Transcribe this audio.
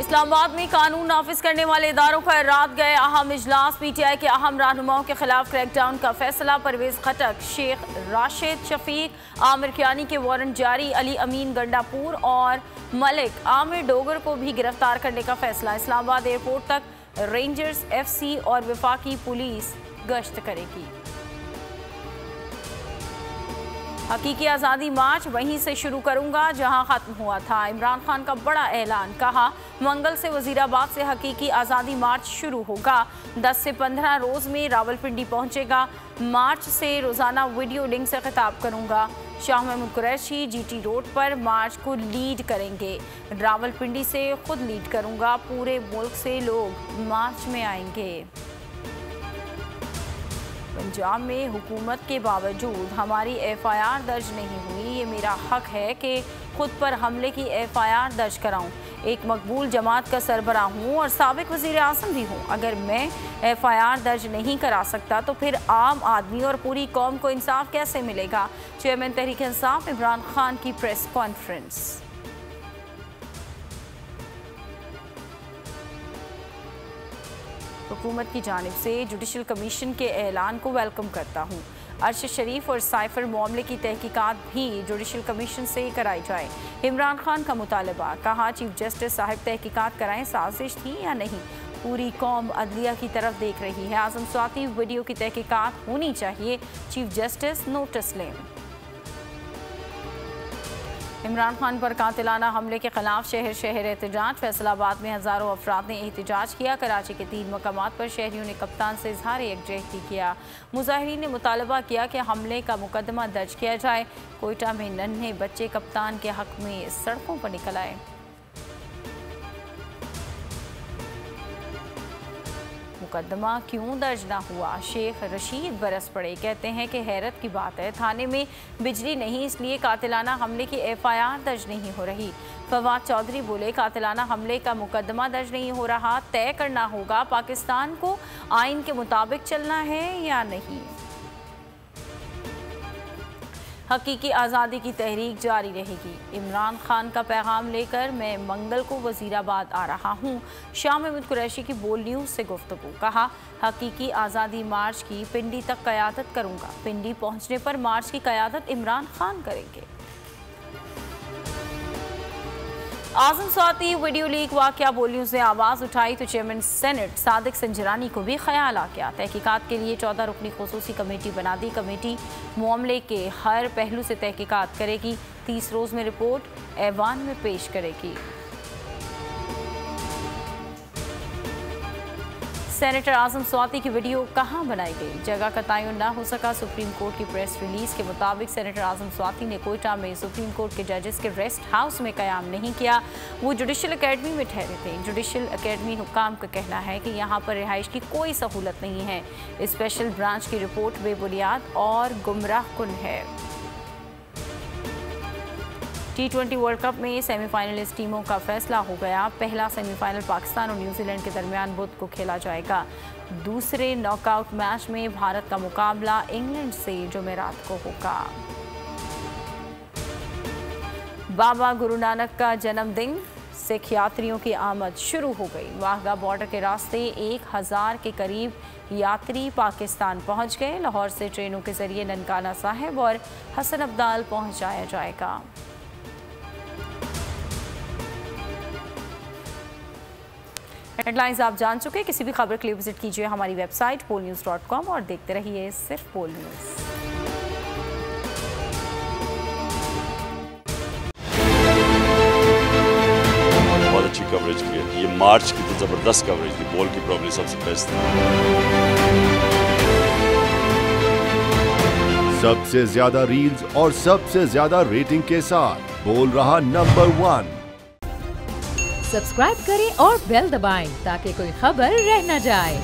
इस्लामाबाद में कानून नाफिज करने वाले इदारों का रात गए अहम इजलास। पीटीआई के अहम रहनुमाओं के खिलाफ क्रैकडाउन का फैसला। परवेज खटक, शेख राशिद शफीक, आमिर कियानी के वारंट जारी। अली अमीन गंडापुर और मलिक आमिर डोगर को भी गिरफ्तार करने का फैसला। इस्लामाबाद एयरपोर्ट तक रेंजर्स, एफसी और वफाकी पुलिस गश्त करेगी। हकीकी आज़ादी मार्च वहीं से शुरू करूंगा जहां ख़त्म हुआ था। इमरान खान का बड़ा ऐलान, कहा मंगल से वज़ीराबाद से हकीकी आज़ादी मार्च शुरू होगा। 10 से 15 रोज़ में रावलपिंडी पहुंचेगा। मार्च से रोज़ाना वीडियो लिंक से खिताब करूंगा। शाह महमूद कुरैशी जीटी रोड पर मार्च को लीड करेंगे। रावलपिंडी से खुद लीड करूंगा। पूरे मुल्क से लोग मार्च में आएंगे। पंजाब में हुकूमत के बावजूद हमारी एफआईआर दर्ज नहीं हुई। ये मेरा हक है कि खुद पर हमले की एफआईआर दर्ज कराऊं। एक मकबूल जमात का सरबराह हूं और साबिक वज़ीर आज़म भी हूं। अगर मैं एफआईआर दर्ज नहीं करा सकता तो फिर आम आदमी और पूरी कौम को इंसाफ कैसे मिलेगा। चेयरमैन तहरीक इंसाफ इमरान खान की प्रेस कॉन्फ्रेंस। हुकूमत की जानिब से जुडिशल कमीशन के ऐलान को वेलकम करता हूँ। अरशद शरीफ और साइफर मामले की तहकीकात भी जुडिशल कमीशन से कराई जाए। इमरान खान का मुतालबा, कहा चीफ जस्टिस साहब तहकीकात कराएं, साजिश थी या नहीं। पूरी कौम अदलिया की तरफ देख रही है। आजम स्वाति वीडियो की तहकीकात होनी चाहिए। चीफ जस्टिस नोटिस लें। इमरान खान पर कातिलाना हमले के खिलाफ शहर शहर एहतजाज। फैसलाबाद में हज़ारों अफराद ने एहतजाज किया। कराची के 3 मकामात पर शहरियों ने कप्तान से इजहार यकजहती किया। मुजाहिरीन ने मुतालबा किया कि हमले का मुकदमा दर्ज किया जाए। कोयटा में नन्हे बच्चे कप्तान के हक में सड़कों पर निकल आए। मुकदमा क्यों दर्ज ना हुआ, शेख रशीद बरस पड़े। कहते हैं कि हैरत की बात है, थाने में बिजली नहीं इसलिए कातिलाना हमले की एफआईआर दर्ज नहीं हो रही। फवाद चौधरी बोले कातिलाना हमले का मुकदमा दर्ज नहीं हो रहा। तय करना होगा पाकिस्तान को आइन के मुताबिक चलना है या नहीं। हकीकी आज़ादी की तहरीक जारी रहेगी। इमरान खान का पैगाम लेकर मैं मंगल को वज़ीराबाद आ रहा हूँ। शाह महमूद कुरैशी की बोल न्यूज़ से गुफ्तगू, कहा हकीकी आज़ादी मार्च की पिंडी तक क़यादत करूँगा। पिंडी पहुँचने पर मार्च की क़यादत इमरान खान करेंगे। आज़म स्वाति वीडियो लीक वाक़या बोल न्यूज़ ने आवाज़ उठाई तो चेयरमैन सेनेट सादिक संजरानी को भी ख्याल आ गया। तहकीकात के लिए 14 रुकनी खुसूसी कमेटी बना दी। कमेटी मामले के हर पहलू से तहकीकात करेगी। 30 रोज़ में रिपोर्ट ऐवान में पेश करेगी। सेनेटर आज़म स्वाति की वीडियो कहां बनाई गई, जगह का तयन ना हो सका। सुप्रीम कोर्ट की प्रेस रिलीज के मुताबिक सेनेटर आज़म स्वाति ने कोयटा में सुप्रीम कोर्ट के जजेस के रेस्ट हाउस में क़याम नहीं किया। वो जुडिशल अकेडमी में ठहरे थे। जुडिशल अकेडमी हुक्काम का कहना है कि यहाँ पर रिहाइश की कोई सहूलत नहीं है। स्पेशल ब्रांच की रिपोर्ट बेबुनियाद और गुमराह कुन है। T20 वर्ल्ड कप में सेमीफाइनलिस्ट टीमों का फैसला हो गया। पहला सेमीफाइनल पाकिस्तान और न्यूजीलैंड के दरमियान बुध को खेला जाएगा। दूसरे नॉकआउट मैच में भारत का मुकाबला इंग्लैंड से जुमेरात को होगा। बाबा गुरु नानक का जन्मदिन, सिख यात्रियों की आमद शुरू हो गई। वाघा बॉर्डर के रास्ते 1000 के करीब यात्री पाकिस्तान पहुंच गए। लाहौर से ट्रेनों के जरिए ननकाना साहिब और हसन अब्दाल पहुंचाया जाएगा। हेडलाइंस आप जान चुके। किसी भी खबर के लिए विजिट कीजिए हमारी वेबसाइट polnews.com और देखते रहिए सिर्फ पोल न्यूज़। बहुत अच्छी कवरेज की है। ये मार्च की तो जबरदस्त कवरेज थी। बॉल की प्रॉब्लम सबसे बेस्ट थी। सबसे ज्यादा रील्स और सबसे ज्यादा रेटिंग के साथ बोल रहा नंबर 1। सब्सक्राइब करें और बेल दबाएं ताकि कोई खबर रह न जाए।